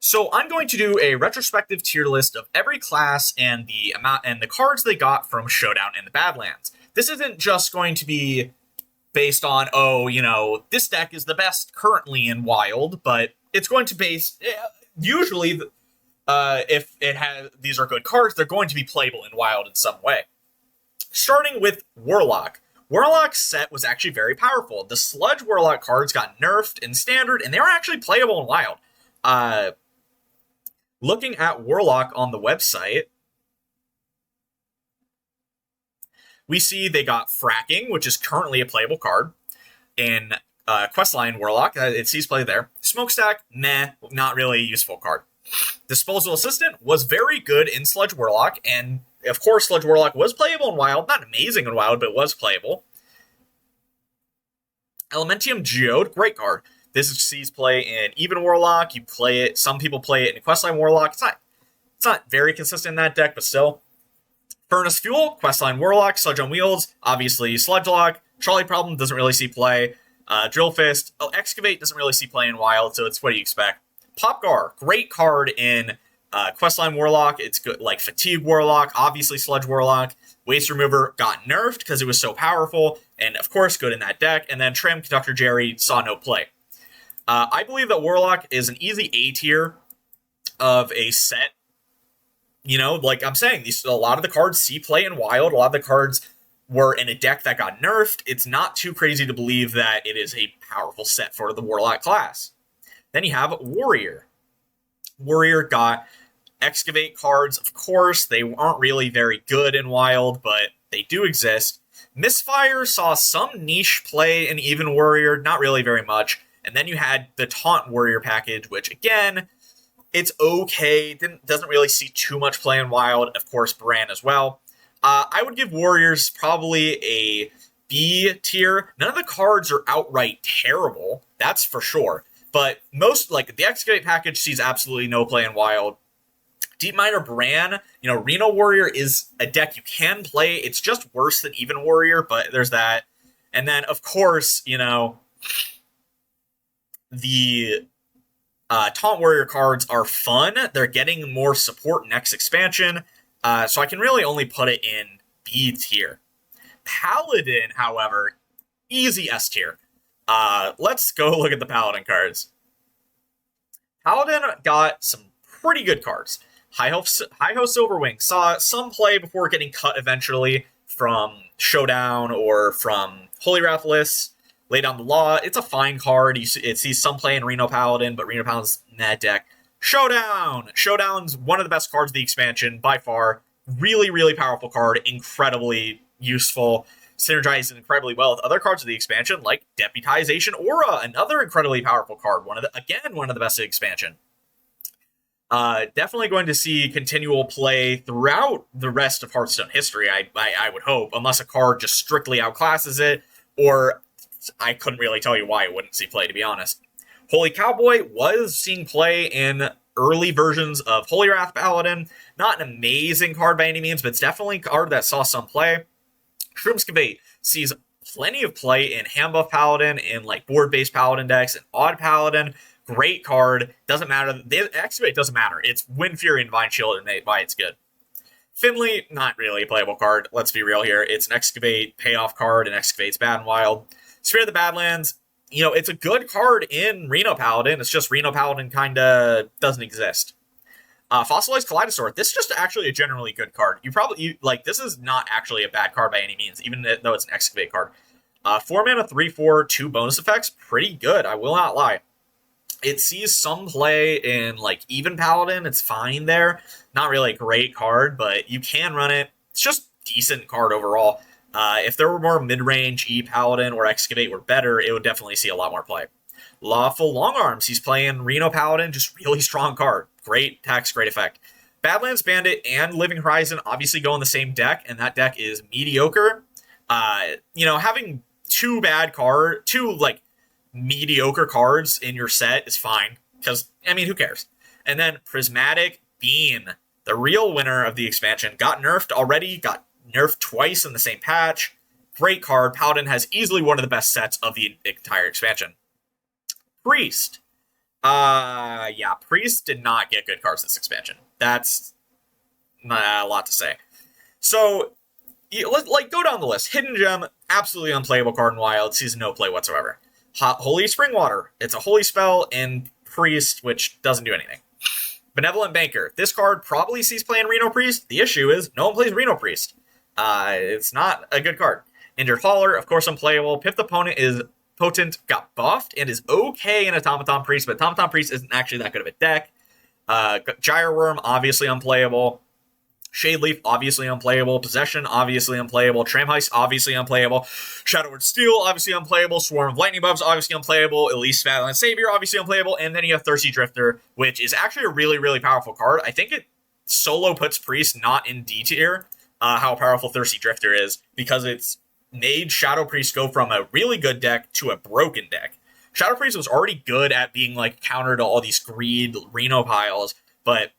So I'm going to do a retrospective tier list of every class and the amount and the cards they got from Showdown in the Badlands. This isn't just going to be based on, this deck is the best currently in Wild, but it's going to base usually if it has these are good cards, they're going to be playable in Wild in some way. Starting with Warlock. Warlock's set was actually very powerful. The Sludge Warlock cards got nerfed in Standard, and they were actually playable in Wild. Looking at Warlock on the website, we see they got Fracking, which is currently a playable card in Questline Warlock. It sees play there. Smokestack, meh, not really a useful card. Disposal Assistant was very good in Sludge Warlock, and of course Sludge Warlock was playable in Wild. Not amazing in Wild, but it was playable. Elementium Geode, great card. This sees play in Even Warlock. You play it. Some people play it in Questline Warlock. It's not very consistent in that deck, but still. Furnace Fuel, Questline Warlock, Sludge on Wheels, obviously Sludge Lock. Trolley Problem doesn't really see play. Drill Fist, Excavate doesn't really see play in Wild, so it's what you expect. Popgar, great card in Questline Warlock. It's good, like Fatigue Warlock, obviously Sludge Warlock. Waste Remover got nerfed because it was so powerful, and of course good in that deck. And then Trim Conductor Jerry saw no play. I believe that Warlock is an easy A tier of a set. Like I'm saying, a lot of the cards see play in Wild. A lot of the cards were in a deck that got nerfed. It's not too crazy to believe that it is a powerful set for the Warlock class. Then you have Warrior. Warrior got Excavate cards, of course. They aren't really very good in Wild, but they do exist. Misfire saw some niche play in Even Warrior, not really very much. And then you had the Taunt Warrior package, which, again, it's okay. Doesn't really see too much play in Wild. Of course, Bran as well. I would give Warriors probably a B tier. None of the cards are outright terrible. That's for sure. But most, like, the Excavate package sees absolutely no play in Wild. Deep Miner Bran, Reno Warrior is a deck you can play. It's just worse than Even Warrior, but there's that. And then, of course, the Taunt Warrior cards are fun. They're getting more support next expansion, so I can really only put it in B tier. Paladin, however, easy S tier. Let's go look at the Paladin cards. Paladin got some pretty good cards. High-Ho Silverwing saw some play before getting cut eventually from Showdown or from Holy Wrath lists. Lay Down the Law, it's a fine card. It sees some play in Reno Paladin, but Reno Paladin's in that deck. Showdown! Showdown's one of the best cards of the expansion, by far. Really, really powerful card. Incredibly useful. Synergizes incredibly well with other cards of the expansion, like Deputization Aura, another incredibly powerful card. One of the best of the expansion. Definitely going to see continual play throughout the rest of Hearthstone history, I would hope, unless a card just strictly outclasses it, or I couldn't really tell you why it wouldn't see play, to be honest. Holy Cowboy was seeing play in early versions of Holy Wrath Paladin. Not an amazing card by any means, but it's definitely a card that saw some play. Shroomskavate sees plenty of play in Handbuff Paladin, in like board-based Paladin decks, and Odd Paladin. Great card. Doesn't matter. The Excavate doesn't matter. It's Wind Fury and Vine Shield, and why it's good. Finley, not really a playable card. Let's be real here. It's an Excavate payoff card, and Excavate's bad and Wild. Spirit of the Badlands, it's a good card in Reno Paladin. It's just Reno Paladin kind of doesn't exist. Fossilized Kaleidosaur, this is just actually a generally good card. This is not actually a bad card by any means, even though it's an Excavate card. 4 mana, 3/4, 2 bonus effects, pretty good, I will not lie. It sees some play in, Even Paladin, it's fine there. Not really a great card, but you can run it. It's just decent card overall. If there were more mid-range E-Paladin or Excavate were better, it would definitely see a lot more play. Lawful Long Arms, he's playing Reno Paladin, just really strong card. Great tax, great effect. Badlands Bandit and Living Horizon obviously go in the same deck, and that deck is mediocre. Having two mediocre cards in your set is fine, because, who cares? And then Prismatic Beam, the real winner of the expansion, got nerfed already, got nerfed twice in the same patch. Great card. Paladin has easily one of the best sets of the entire expansion. Priest. Yeah, Priest did not get good cards this expansion. That's not a lot to say. So, go down the list. Hidden Gem, absolutely unplayable card in Wild. Sees no play whatsoever. Holy Springwater, it's a holy spell in Priest, which doesn't do anything. Benevolent Banker, this card probably sees play in Reno Priest. The issue is no one plays Reno Priest. It's not a good card. Injured Hauler, of course, unplayable. Pip the Opponent is potent, got buffed, and is okay in Automaton Priest, but Automaton Priest isn't actually that good of a deck. Gyre Worm, obviously unplayable. Shade Leaf, obviously unplayable. Possession, obviously unplayable. Tram Heist, obviously unplayable. Shadowward Steel, obviously unplayable. Swarm of Lightning Buffs, obviously unplayable. Elise Badlands Savior, obviously unplayable. And then you have Thirsty Drifter, which is actually a really, really powerful card. I think it solo puts Priest not in D tier, how powerful Thirsty Drifter is, because it's made Shadow Priest go from a really good deck to a broken deck. Shadow Priest was already good at being like counter to all these greed Reno piles, but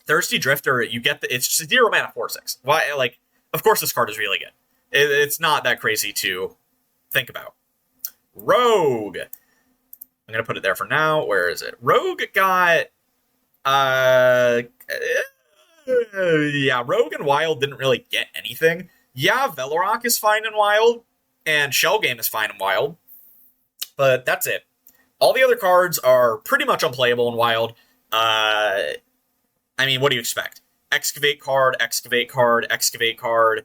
Thirsty Drifter, you get it's 0 mana 4/6. Why? Like, of course this card is really good. It's not that crazy to think about. Rogue. I'm gonna put it there for now. Where is it? Rogue got yeah, Rogue and Wild didn't really get anything. Yeah, Velorock is fine in Wild, and Shell Game is fine in Wild, but that's it. All the other cards are pretty much unplayable in Wild. I mean, what do you expect? Excavate card, Excavate card, Excavate card.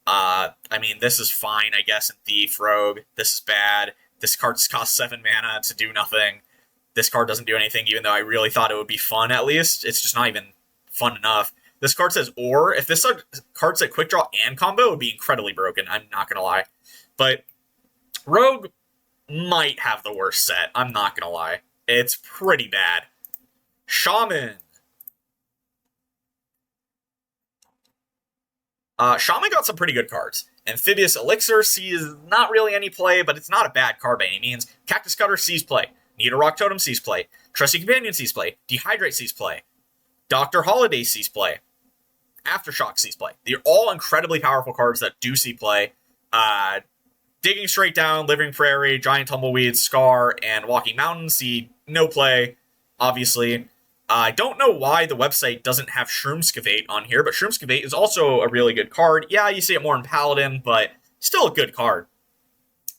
I mean, this is fine, I guess, in Thief, Rogue. This is bad. This card costs 7 mana to do nothing. This card doesn't do anything, even though I really thought it would be fun, at least. It's just not even fun enough. This card says or. If this card said Quick Draw and Combo, it would be incredibly broken. I'm not going to lie. But Rogue might have the worst set. I'm not going to lie. It's pretty bad. Shaman. Shaman got some pretty good cards. Amphibious Elixir sees not really any play, but it's not a bad card by any means. Cactus Cutter sees play. Need a Rock Totem sees play. Trusty Companion sees play. Dehydrate sees play. Dr. Holiday sees play. Aftershock sees play. They're all incredibly powerful cards that do see play. Digging Straight Down, Living Prairie, Giant Tumbleweed, Scar, and Walking Mountain see no play, obviously. I don't know why the website doesn't have Shroomscavate on here, but Shroomscavate is also a really good card. Yeah, you see it more in Paladin, but still a good card.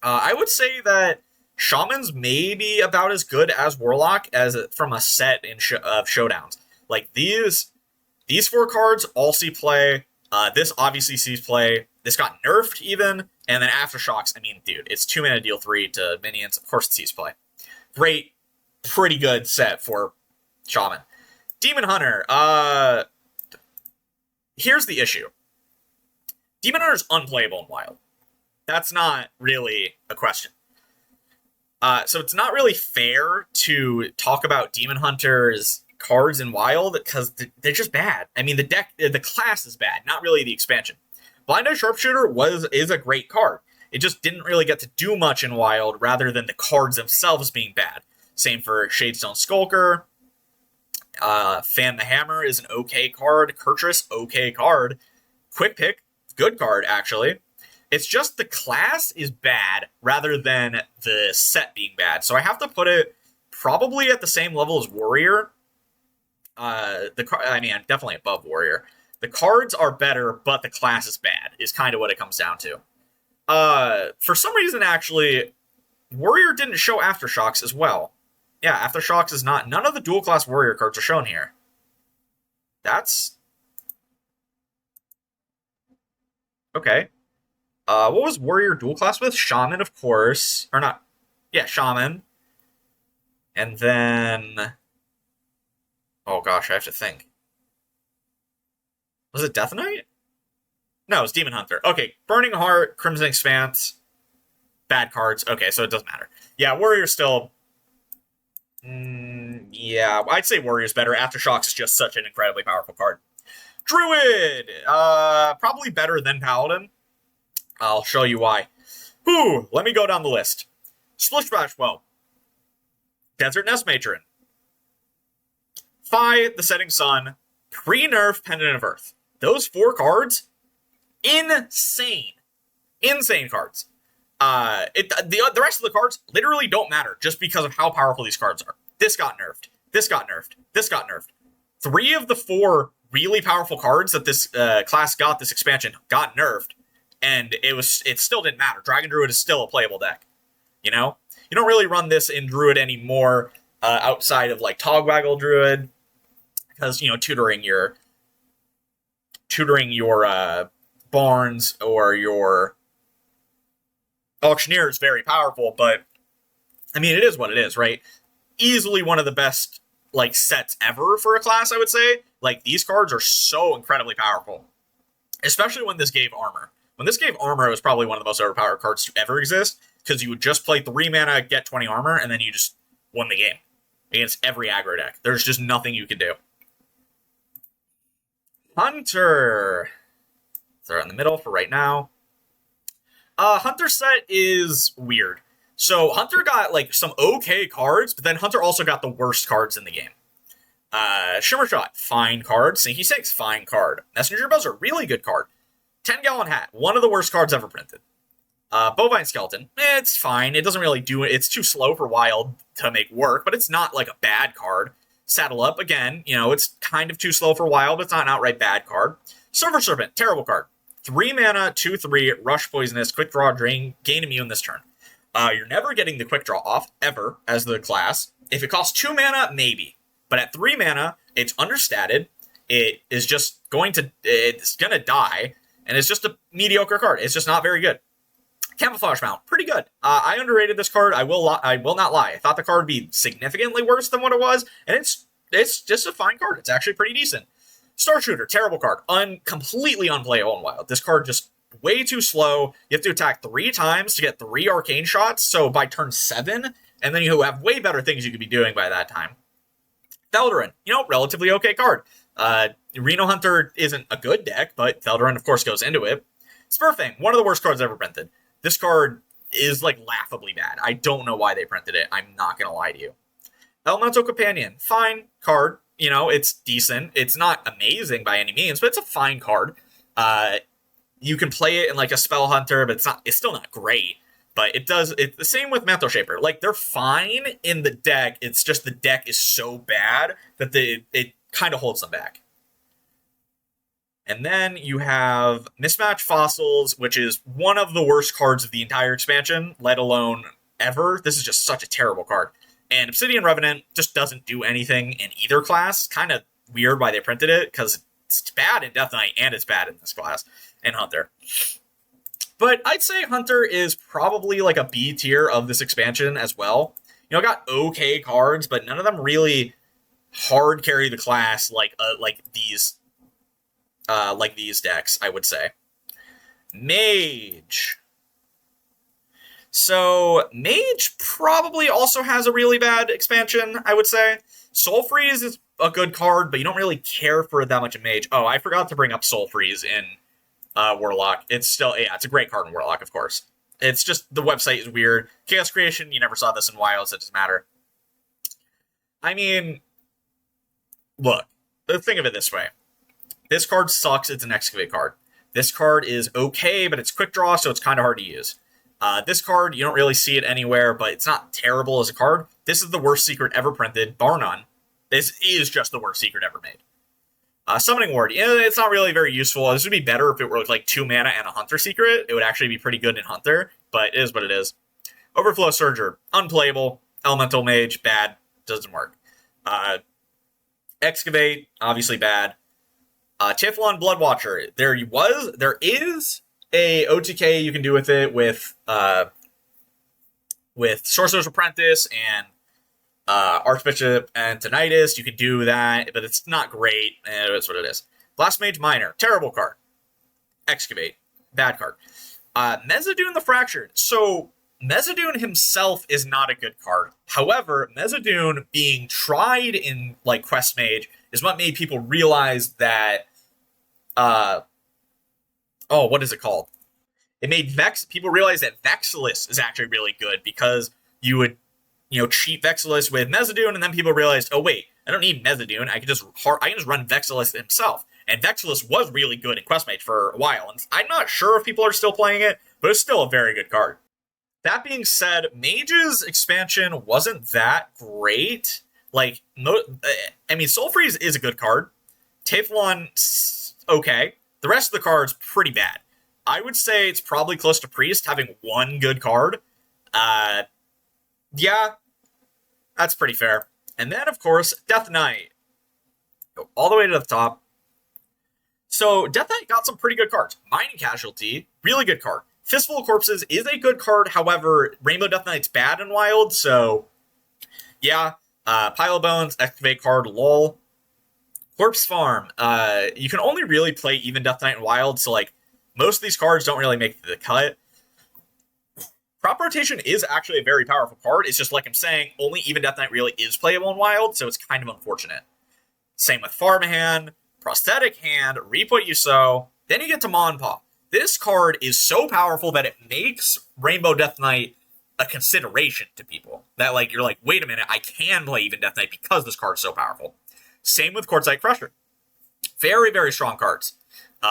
I would say that Shaman's maybe about as good as Warlock as from a set of Showdowns. Like, these 4 cards all see play. This obviously sees play. This got nerfed even. And then Aftershocks, I mean, dude, it's 2 mana deal 3 to minions. Of course it sees play. Great, pretty good set for Shaman. Demon Hunter. Here's the issue. Demon Hunter's unplayable in Wild. That's not really a question. So it's not really fair to talk about Demon Hunter's cards in Wild because they're just bad. I mean, the class is bad, not really the expansion. Blind Eye Sharpshooter is a great card. It just didn't really get to do much in Wild rather than the cards themselves being bad. Same for Shadestone Skulker. Fan the Hammer is an okay card. Kurtrus, okay card. Quick Pick, good card, actually. It's just the class is bad rather than the set being bad. So I have to put it probably at the same level as Warrior. Definitely above Warrior. The cards are better, but the class is bad, is kind of what it comes down to. For some reason, actually, Warrior didn't show Aftershocks as well. Yeah, Aftershocks is not... None of the dual-class Warrior cards are shown here. That's... Okay. What was Warrior dual-class with? Shaman, of course. Or not... Yeah, Shaman. And then... Oh gosh, I have to think. Was it Death Knight? No, it was Demon Hunter. Okay, Burning Heart, Crimson Expanse. Bad cards. Okay, so it doesn't matter. Yeah, Warrior's still... yeah, I'd say Warrior's better. Aftershocks is just such an incredibly powerful card. Druid! Probably better than Paladin. I'll show you why. Whew, let me go down the list. Splish Splash Bow. Desert Nest Matron. Phi, the Setting Sun. Pre-nerf Pendant of Earth. Those 4 cards, insane. Insane cards. The rest of the cards literally don't matter just because of how powerful these cards are. This got nerfed. This got nerfed. This got nerfed. 3 of the 4 really powerful cards that this class got this expansion got nerfed, and it still didn't matter. Dragon Druid is still a playable deck. You know, you don't really run this in Druid anymore outside of like Togwaggle Druid, because tutoring your Barns or your Auctioneer is very powerful, but I mean, it is what it is, right? Easily one of the best like sets ever for a class, I would say. Like, these cards are so incredibly powerful, especially when this gave armor. When this gave armor, it was probably one of the most overpowered cards to ever exist, because you would just play 3 mana, get 20 armor, and then you just won the game against every aggro deck. There's just nothing you could do. Hunter. Throw it in the middle for right now. Hunter set is weird. So Hunter got like some okay cards, but then Hunter also got the worst cards in the game. Shimmer Shot, fine card. Sneaky Six, fine card. Messenger Buzzer, really good card. 10-Gallon Hat, one of the worst cards ever printed. Bovine Skeleton, it's fine. It doesn't really do it. It's too slow for Wild to make work, but it's not like a bad card. Saddle Up, again, it's kind of too slow for Wild, but it's not an outright bad card. Silver Serpent, terrible card. 3 mana, 2/3, Rush Poisonous, Quick Draw, Drain, gain Immune this turn. You're never getting the Quick Draw off, ever, as the class. If it costs 2 mana, maybe. But at 3 mana, it's understated. It's gonna die, and it's just a mediocre card. It's just not very good. Camouflage Mount, pretty good. I underrated this card. I will not lie. I thought the card would be significantly worse than what it was, and it's just a fine card. It's actually pretty decent. Star Shooter, terrible card. Completely unplayable in Wild. This card just way too slow. You have to attack 3 times to get 3 arcane shots, so by turn 7, and then you have way better things you could be doing by that time. Felderin, relatively okay card. Reno Hunter isn't a good deck, but Felderin, of course, goes into it. Spurfang, one of the worst cards ever printed. This card is, like, laughably bad. I don't know why they printed it. I'm not going to lie to you. Elemental Companion, fine card. It's decent. It's not amazing by any means, but it's a fine card. You can play it in, like, a Spell Hunter, but it's still not great. But it's the same with Mantle Shaper. Like, they're fine in the deck. It's just the deck is so bad that it kind of holds them back. And then you have Mismatch Fossils, which is one of the worst cards of the entire expansion, let alone ever. This is just such a terrible card. And Obsidian Revenant just doesn't do anything in either class. Kind of weird why they printed it, because it's bad in Death Knight and it's bad in this class, and Hunter. But I'd say Hunter is probably like a B tier of this expansion as well. Got okay cards, but none of them really hard carry the class like these decks, I would say. Mage. So Mage probably also has a really bad expansion, I would say. Soul Freeze is a good card, but you don't really care for it that much in Mage. Oh, I forgot to bring up Soul Freeze in Warlock. It's a great card in Warlock, of course. It's just, the website is weird. Chaos Creation, you never saw this in Wild, so it doesn't matter. I mean, look, think of it this way. This card sucks, it's an Excavate card. This card is okay, but it's quick draw, so it's kind of hard to use. This card, you don't really see it anywhere, but it's not terrible as a card. This is the worst secret ever printed, bar none. This is just the worst secret ever made. Summoning Ward, it's not really very useful. This would be better if it were like 2 mana and a Hunter secret. It would actually be pretty good in Hunter, but it is what it is. Overflow Surger, unplayable. Elemental Mage, bad, doesn't work. Excavate, obviously bad. Tiflon Bloodwatcher, there is a OTK you can do with it with Sorcerer's Apprentice and Archbishop and Tinnitus. You can do that, but it's not great. It's what it is. Blast Mage Minor, terrible card. Excavate, bad card. Mezzadune the Fractured. So Mezzadune himself is not a good card. However, Mezzadune being tried in like Quest Mage is what made people realize that what is it called? It made people realize that Vexilus is actually really good, because you would cheat Vexilus with Mezzadune, and then people realized, oh wait, I don't need Mezzadune. I can just run Vexilus himself. And Vexilus was really good in Quest Mage for a while, and I'm not sure if people are still playing it, but it's still a very good card. That being said, Mage's expansion wasn't that great. Like, I mean, Soul Freeze is a good card. Teflon, okay. The rest of the cards, pretty bad. I would say it's probably close to Priest having one good card. Uh, yeah, that's pretty fair. And then, of course, Death Knight. Go all the way to the top. So, Death Knight got some pretty good cards. Mining Casualty, really good card. Fistful of Corpses is a good card. However, Rainbow Death Knight's bad in Wild, so yeah. Pile of Bones, Excavate card, lol. Corpse Farm. You can only really play even Death Knight in Wild, so like most of these cards don't really make the cut. Crop Rotation is actually a very powerful card. It's just like I'm saying, only even Death Knight really is playable in Wild, so it's kind of unfortunate. Same with Farm Hand, Prosthetic Hand, Reap What You Sow. Then you get to Monpaw. This card is so powerful that it makes Rainbow Death Knight a consideration to people. That like you're like, wait a minute, I can play even Death Knight because this card is so powerful. Same with Quartzite Crusher. Very, very strong cards.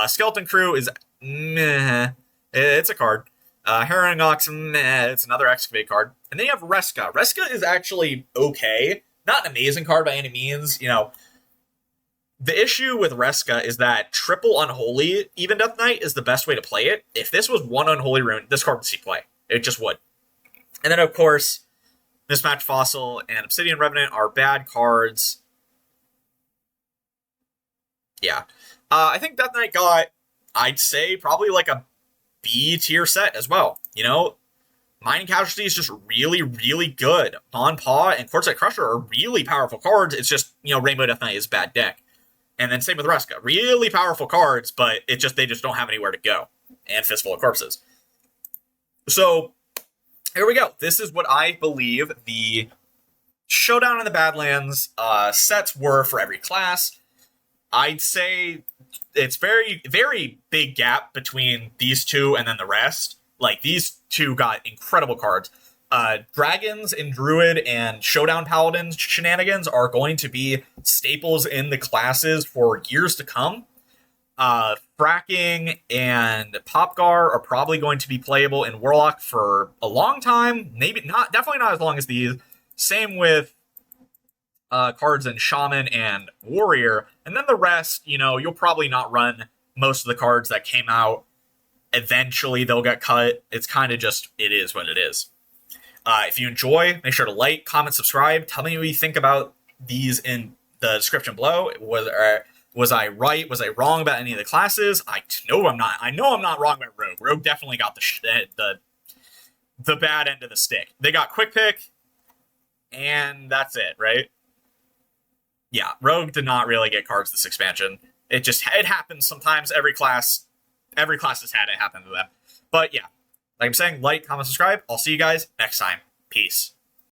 Skeleton Crew is meh. It's a card. Harrowing Ox, meh. It's another Excavate card. And then you have Reska. Reska is actually okay. Not an amazing card by any means. You know, the issue with Reska is that triple Unholy even Death Knight is the best way to play it. If this was one Unholy Rune, this card would see play. It just would. And then, of course, Mismatched Fossil and Obsidian Revenant are bad cards. Yeah. I think Death Knight got, I'd say, probably like a B tier set as well. You know, Mining Casualty is just really, really good. Monpaw and Quartzite Crusher are really powerful cards. It's just, you know, Rainbow Death Knight is a bad deck. And then same with Reska. Really powerful cards, but they just don't have anywhere to go. And Fistful of Corpses. So, here we go. This is what I believe the Showdown in the Badlands sets were for every class. I'd say it's very, very big gap between these two and then the rest. Like, these two got incredible cards. Dragons and Druid and Showdown Paladins shenanigans are going to be staples in the classes for years to come. Fracking and Popgar are probably going to be playable in Warlock for a long time. Maybe not, definitely not as long as these. Same with cards in Shaman and Warrior. And then the rest, you know, you'll probably not run most of the cards that came out. Eventually they'll get cut. It's kind of just, it is what it is. If you enjoy, make sure to like, comment, subscribe. Tell me what you think about these in the description below. Was I right? Was I wrong about any of the classes? I know I'm not. I know I'm not wrong about Rogue. Rogue definitely got the bad end of the stick. They got Quick Pick, and that's it, right? Yeah, Rogue did not really get cards this expansion. It happens sometimes. Every class has had it happen to them. But yeah, like I'm saying, like, comment, subscribe. I'll see you guys next time. Peace.